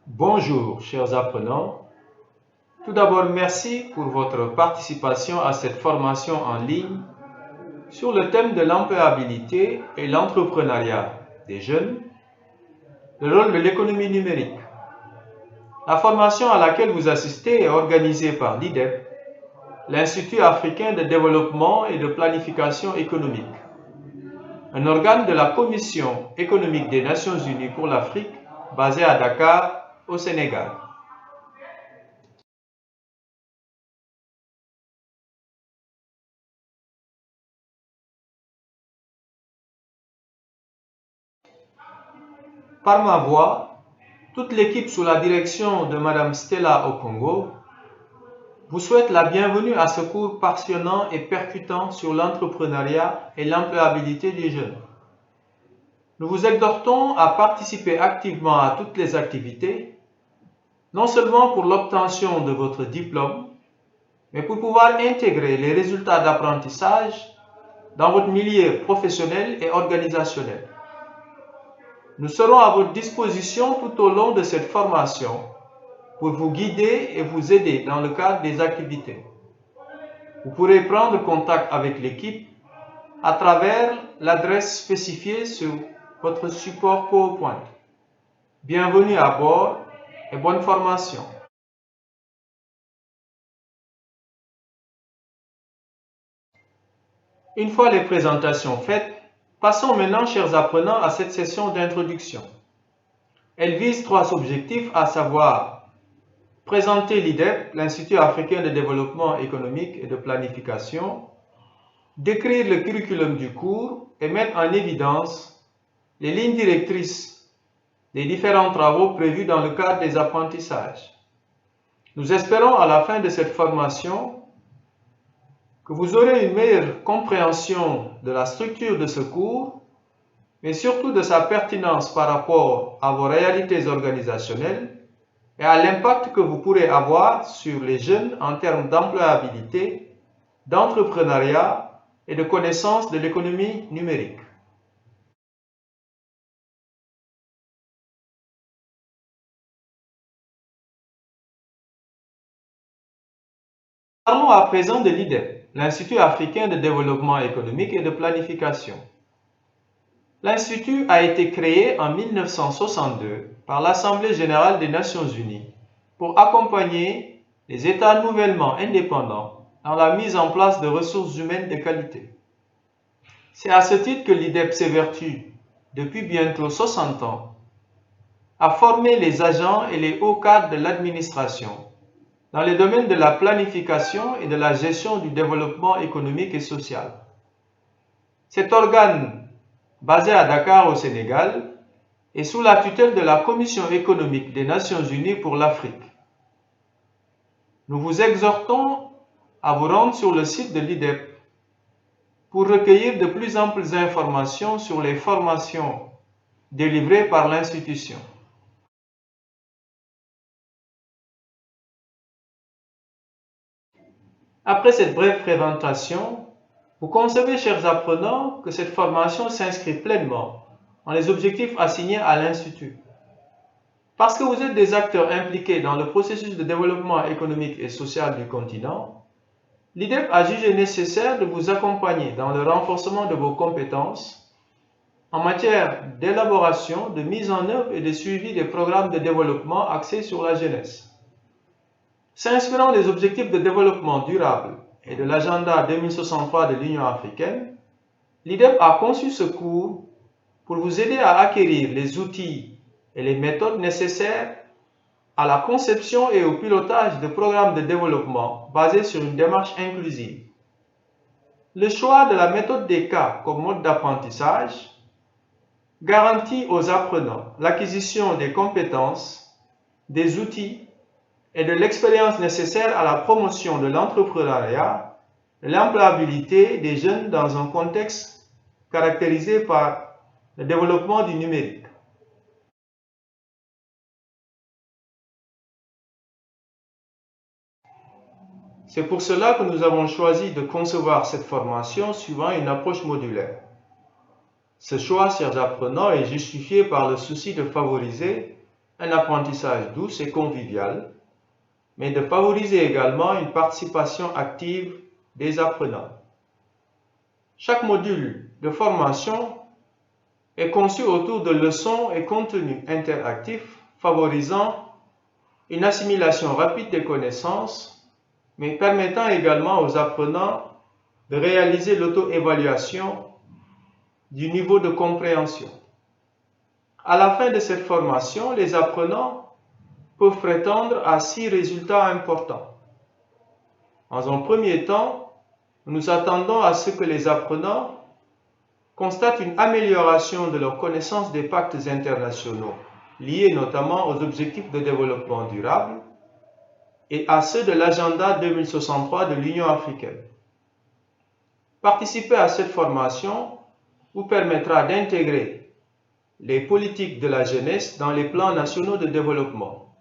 Bonjour, chers apprenants. Tout d'abord, merci pour votre participation à cette formation en ligne sur le thème de l'employabilité et l'entrepreneuriat des jeunes, le rôle de l'économie numérique. La formation à laquelle vous assistez est organisée par l'IDEP, l'Institut africain de développement et de planification économique, un organe de la Commission économique des Nations unies pour l'Afrique, basé à Dakar, au Sénégal. Par ma voix, toute l'équipe sous la direction de Madame Stella Okongo vous souhaite la bienvenue à ce cours passionnant et percutant sur l'entrepreneuriat et l'employabilité des jeunes. Nous vous exhortons à participer activement à toutes les activités, non seulement pour l'obtention de votre diplôme, mais pour pouvoir intégrer les résultats d'apprentissage dans votre milieu professionnel et organisationnel. Nous serons à votre disposition tout au long de cette formation pour vous guider et vous aider dans le cadre des activités. Vous pourrez prendre contact avec l'équipe à travers l'adresse spécifiée sur votre support PowerPoint. Bienvenue à bord et bonne formation. Une fois les présentations faites, passons maintenant, chers apprenants, à cette session d'introduction. Elle vise 3 objectifs, à savoir présenter l'IDEP, l'Institut africain de développement économique et de planification, décrire le curriculum du cours et mettre en évidence les lignes directrices des différents travaux prévus dans le cadre des apprentissages. Nous espérons à la fin de cette formation que vous aurez une meilleure compréhension de la structure de ce cours, mais surtout de sa pertinence par rapport à vos réalités organisationnelles et à l'impact que vous pourrez avoir sur les jeunes en termes d'employabilité, d'entrepreneuriat et de connaissance de l'économie numérique. Parlons à présent de l'IDEP, l'Institut africain de développement économique et de planification. L'Institut a été créé en 1962 par l'Assemblée générale des Nations unies pour accompagner les États nouvellement indépendants dans la mise en place de ressources humaines de qualité. C'est à ce titre que l'IDEP s'évertue, depuis bientôt 60 ans, à former les agents et les hauts cadres de l'administration dans les domaines de la planification et de la gestion du développement économique et social. Cet organe, basé à Dakar au Sénégal, est sous la tutelle de la Commission économique des Nations unies pour l'Afrique. Nous vous exhortons à vous rendre sur le site de l'IDEP pour recueillir de plus amples informations sur les formations délivrées par l'institution. Après cette brève présentation, vous concevez, chers apprenants, que cette formation s'inscrit pleinement dans les objectifs assignés à l'Institut. Parce que vous êtes des acteurs impliqués dans le processus de développement économique et social du continent, l'IDEP a jugé nécessaire de vous accompagner dans le renforcement de vos compétences en matière d'élaboration, de mise en œuvre et de suivi des programmes de développement axés sur la jeunesse. S'inspirant des objectifs de développement durable et de l'agenda 2063 de l'Union africaine, l'IDEP a conçu ce cours pour vous aider à acquérir les outils et les méthodes nécessaires à la conception et au pilotage de programmes de développement basés sur une démarche inclusive. Le choix de la méthode des cas comme mode d'apprentissage garantit aux apprenants l'acquisition des compétences, des outils et de l'expérience nécessaire à la promotion de l'entrepreneuriat et l'employabilité des jeunes dans un contexte caractérisé par le développement du numérique. C'est pour cela que nous avons choisi de concevoir cette formation suivant une approche modulaire. Ce choix, chers apprenants, est justifié par le souci de favoriser un apprentissage doux et convivial, mais de favoriser également une participation active des apprenants. Chaque module de formation est conçu autour de leçons et contenus interactifs favorisant une assimilation rapide des connaissances, mais permettant également aux apprenants de réaliser l'auto-évaluation du niveau de compréhension. À la fin de cette formation, les apprenants peuvent prétendre à 6 résultats importants. Dans un premier temps, nous attendons à ce que les apprenants constatent une amélioration de leur connaissance des pactes internationaux, liés notamment aux objectifs de développement durable et à ceux de l'agenda 2063 de l'Union africaine. Participer à cette formation vous permettra d'intégrer les politiques de la jeunesse dans les plans nationaux de développement.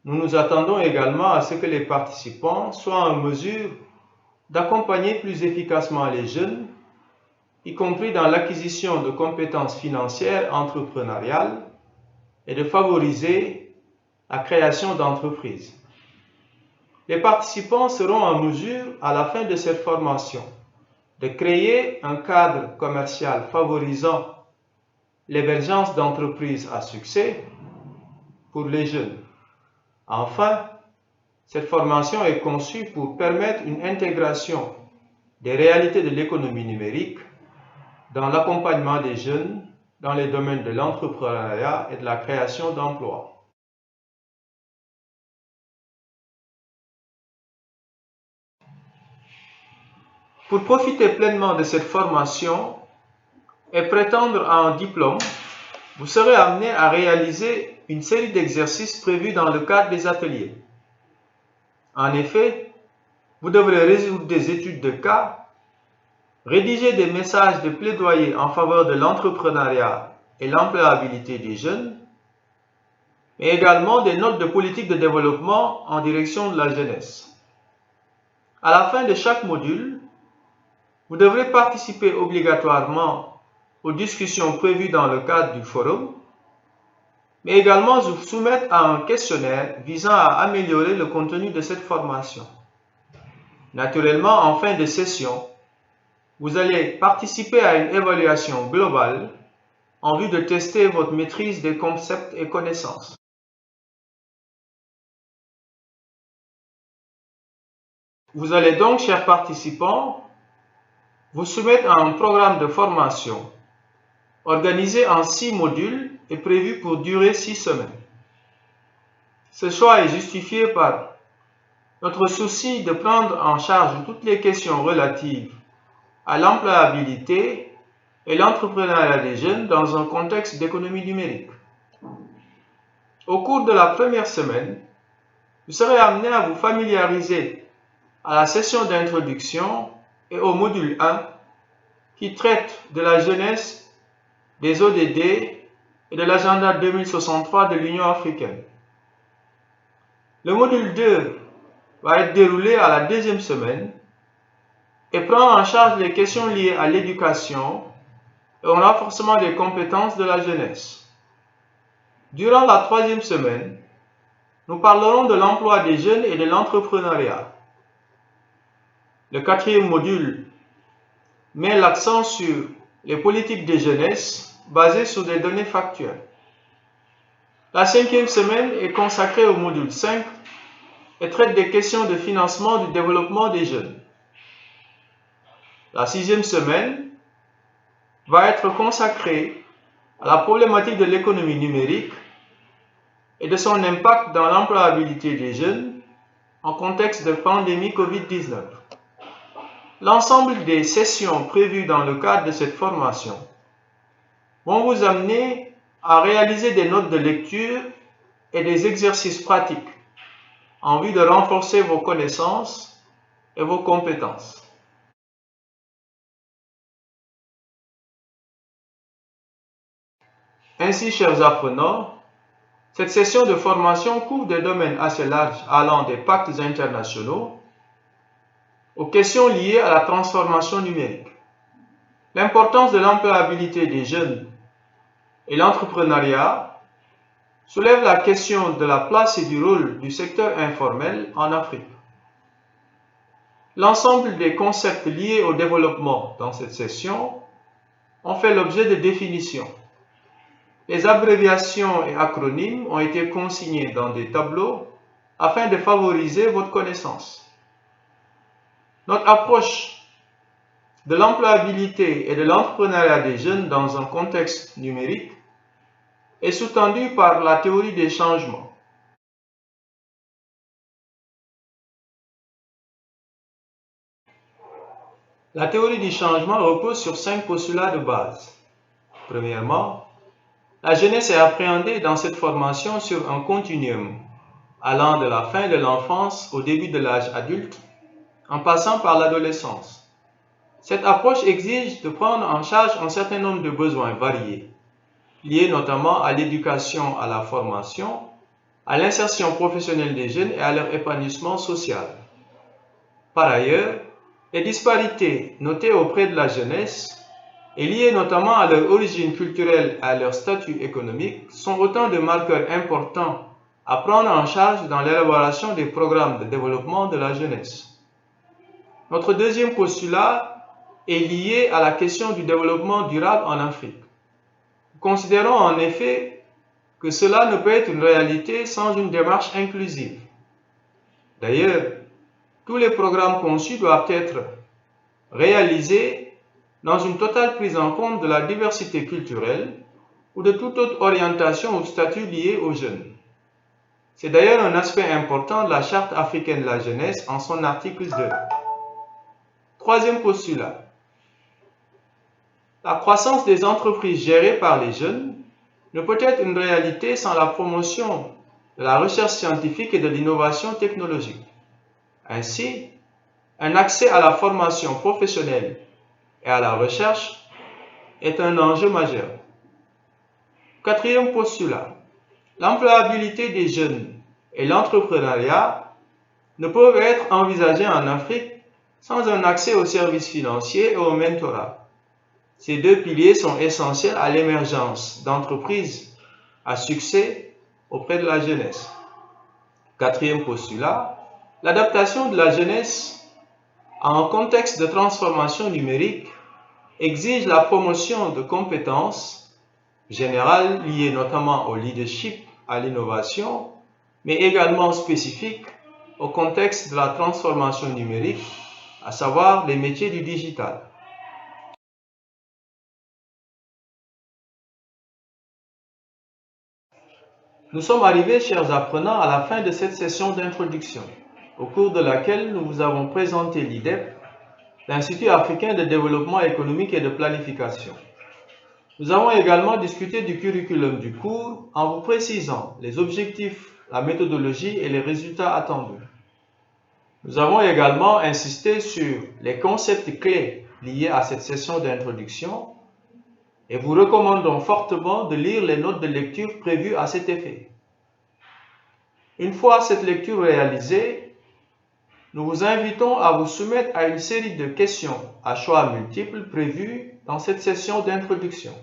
Nous nous attendons également à ce que les participants soient en mesure d'accompagner plus efficacement les jeunes, y compris dans l'acquisition de compétences financières entrepreneuriales et de favoriser la création d'entreprises. Les participants seront en mesure, à la fin de cette formation, de créer un cadre commercial favorisant l'émergence d'entreprises à succès pour les jeunes. Enfin, cette formation est conçue pour permettre une intégration des réalités de l'économie numérique dans l'accompagnement des jeunes dans les domaines de l'entrepreneuriat et de la création d'emplois. Pour profiter pleinement de cette formation et prétendre à un diplôme, vous serez amené à réaliser une série d'exercices prévus dans le cadre des ateliers. En effet, vous devrez résoudre des études de cas, rédiger des messages de plaidoyer en faveur de l'entrepreneuriat et l'employabilité des jeunes, mais également des notes de politique de développement en direction de la jeunesse. À la fin de chaque module, vous devrez participer obligatoirement aux discussions prévues dans le cadre du forum, mais également vous soumettre à un questionnaire visant à améliorer le contenu de cette formation. Naturellement, en fin de session, vous allez participer à une évaluation globale en vue de tester votre maîtrise des concepts et connaissances. Vous allez donc, chers participants, vous soumettre à un programme de formation organisé en 6 modules et prévu pour durer 6 semaines. Ce choix est justifié par notre souci de prendre en charge toutes les questions relatives à l'employabilité et l'entrepreneuriat des jeunes dans un contexte d'économie numérique. Au cours de la première semaine, vous serez amené à vous familiariser à la session d'introduction et au module 1 qui traite de la jeunesse, des ODD et de l'agenda 2063 de l'Union africaine. Le module 2 va être déroulé à la deuxième semaine et prend en charge les questions liées à l'éducation et au renforcement des compétences de la jeunesse. Durant la troisième semaine, nous parlerons de l'emploi des jeunes et de l'entrepreneuriat. Le quatrième module met l'accent sur les politiques de jeunesse basées sur des données factuelles. La cinquième semaine est consacrée au module 5 et traite des questions de financement du développement des jeunes. La sixième semaine va être consacrée à la problématique de l'économie numérique et de son impact dans l'employabilité des jeunes en contexte de pandémie Covid-19. L'ensemble des sessions prévues dans le cadre de cette formation vont vous amener à réaliser des notes de lecture et des exercices pratiques en vue de renforcer vos connaissances et vos compétences. Ainsi, chers apprenants, cette session de formation couvre des domaines assez larges allant des pactes internationaux aux questions liées à la transformation numérique. L'importance de l'employabilité des jeunes et l'entrepreneuriat soulève la question de la place et du rôle du secteur informel en Afrique. L'ensemble des concepts liés au développement dans cette session ont fait l'objet de définitions. Les abréviations et acronymes ont été consignés dans des tableaux afin de favoriser votre connaissance. Notre approche de l'employabilité et de l'entrepreneuriat des jeunes dans un contexte numérique est sous-tendue par la théorie des changements. La théorie du changement repose sur 5 postulats de base. Premièrement, la jeunesse est appréhendée dans cette formation sur un continuum allant de la fin de l'enfance au début de l'âge adulte, en passant par l'adolescence. Cette approche exige de prendre en charge un certain nombre de besoins variés, liés notamment à l'éducation, à la formation, à l'insertion professionnelle des jeunes et à leur épanouissement social. Par ailleurs, les disparités notées auprès de la jeunesse et liées notamment à leur origine culturelle et à leur statut économique sont autant de marqueurs importants à prendre en charge dans l'élaboration des programmes de développement de la jeunesse. Notre deuxième postulat est lié à la question du développement durable en Afrique. Nous considérons en effet que cela ne peut être une réalité sans une démarche inclusive. D'ailleurs, tous les programmes conçus doivent être réalisés dans une totale prise en compte de la diversité culturelle ou de toute autre orientation ou statut lié aux jeunes. C'est d'ailleurs un aspect important de la Charte africaine de la jeunesse en son article 2. Troisième postulat. La croissance des entreprises gérées par les jeunes ne peut être une réalité sans la promotion de la recherche scientifique et de l'innovation technologique. Ainsi, un accès à la formation professionnelle et à la recherche est un enjeu majeur. Quatrième postulat. L'employabilité des jeunes et l'entrepreneuriat ne peuvent être envisagés en Afrique sans un accès aux services financiers et au mentorat. Ces deux piliers sont essentiels à l'émergence d'entreprises à succès auprès de la jeunesse. Quatrième postulat, l'adaptation de la jeunesse à un contexte de transformation numérique exige la promotion de compétences générales liées notamment au leadership, à l'innovation, mais également spécifiques au contexte de la transformation numérique, à savoir les métiers du digital. Nous sommes arrivés, chers apprenants, à la fin de cette session d'introduction, au cours de laquelle nous vous avons présenté l'IDEP, l'Institut africain de développement économique et de planification. Nous avons également discuté du curriculum du cours en vous précisant les objectifs, la méthodologie et les résultats attendus. Nous avons également insisté sur les concepts clés liés à cette session d'introduction et vous recommandons fortement de lire les notes de lecture prévues à cet effet. Une fois cette lecture réalisée, nous vous invitons à vous soumettre à une série de questions à choix multiples prévues dans cette session d'introduction.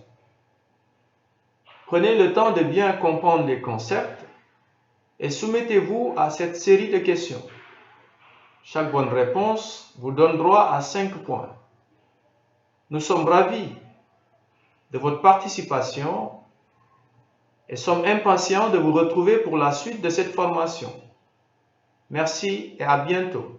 Prenez le temps de bien comprendre les concepts et soumettez-vous à cette série de questions. Chaque bonne réponse vous donne droit à 5 points. Nous sommes ravis de votre participation et sommes impatients de vous retrouver pour la suite de cette formation. Merci et à bientôt.